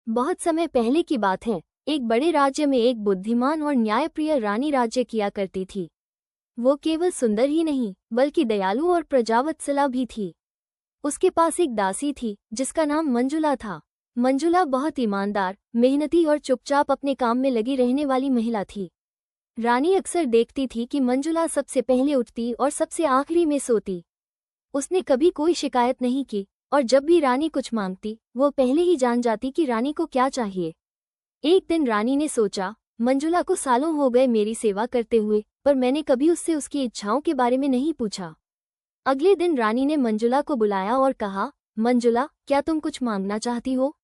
बहुत समय पहले की बात है। एक बड़े राज्य में एक बुद्धिमान और न्यायप्रिय रानी राज्य किया करती थी। वो केवल सुंदर ही नहीं बल्कि दयालु और प्रजावत्सला भी थी। उसके पास एक दासी थी जिसका नाम मंजुला था। मंजुला बहुत ईमानदार, मेहनती और चुपचाप अपने काम में लगी रहने वाली महिला थी। रानी अक्सर देखती थी कि मंजुला सबसे पहले उठती और सबसे आखिरी में सोती। उसने कभी कोई शिकायत नहीं की और जब भी रानी कुछ मांगती वो पहले ही जान जाती कि रानी को क्या चाहिए। एक दिन रानी ने सोचा, मंजुला को सालों हो गए मेरी सेवा करते हुए, पर मैंने कभी उससे उसकी इच्छाओं के बारे में नहीं पूछा। अगले दिन रानी ने मंजुला को बुलाया और कहा, मंजुला, क्या तुम कुछ मांगना चाहती हो?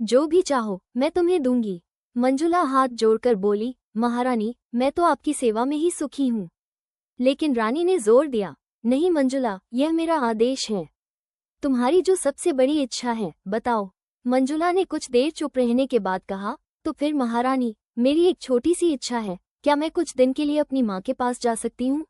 जो भी चाहो मैं तुम्हें दूंगी। मंजुला हाथ जोड़कर बोली, महारानी, मैं तो आपकी सेवा में ही सुखी हूँ। लेकिन रानी ने जोर दिया, नहीं मंजुला, यह मेरा आदेश है। तुम्हारी जो सबसे बड़ी इच्छा है बताओ। मंजुला ने कुछ देर चुप रहने के बाद कहा, तो फिर महारानी, मेरी एक छोटी सी इच्छा है, क्या मैं कुछ दिन के लिए अपनी माँ के पास जा सकती हूँ?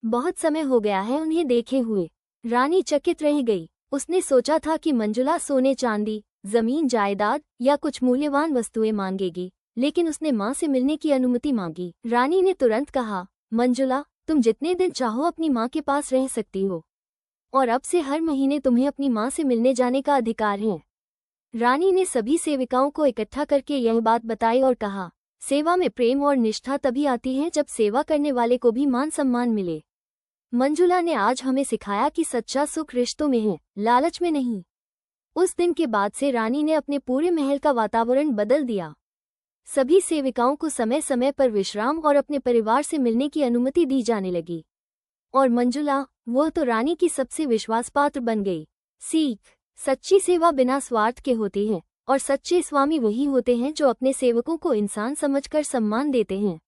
बहुत समय हो गया है उन्हें देखे हुए। रानी चकित रह गई। उसने सोचा था कि मंजुला सोने चांदी, जमीन जायदाद या कुछ मूल्यवान वस्तुएं मांगेगी, लेकिन उसने माँ से मिलने की अनुमति मांगी। रानी ने तुरंत कहा, मंजुला, तुम जितने दिन चाहो अपनी माँ के पास रह सकती हो और अब से हर महीने तुम्हें अपनी माँ से मिलने जाने का अधिकार है। रानी ने सभी सेविकाओं को इकट्ठा करके यह बात बताई और कहा, सेवा में प्रेम और निष्ठा तभी आती है जब सेवा करने वाले को भी मान सम्मान मिले। मंजुला ने आज हमें सिखाया कि सच्चा सुख रिश्तों में है, लालच में नहीं। उस दिन के बाद से रानी ने अपने पूरे महल का वातावरण बदल दिया। सभी सेविकाओं को समय समय पर विश्राम और अपने परिवार से मिलने की अनुमति दी जाने लगी। और मंजुला, वह तो रानी की सबसे विश्वासपात्र बन गई। सीख, सच्ची सेवा बिना स्वार्थ के होती है और सच्चे स्वामी वही होते हैं जो अपने सेवकों को इंसान समझकर सम्मान देते हैं।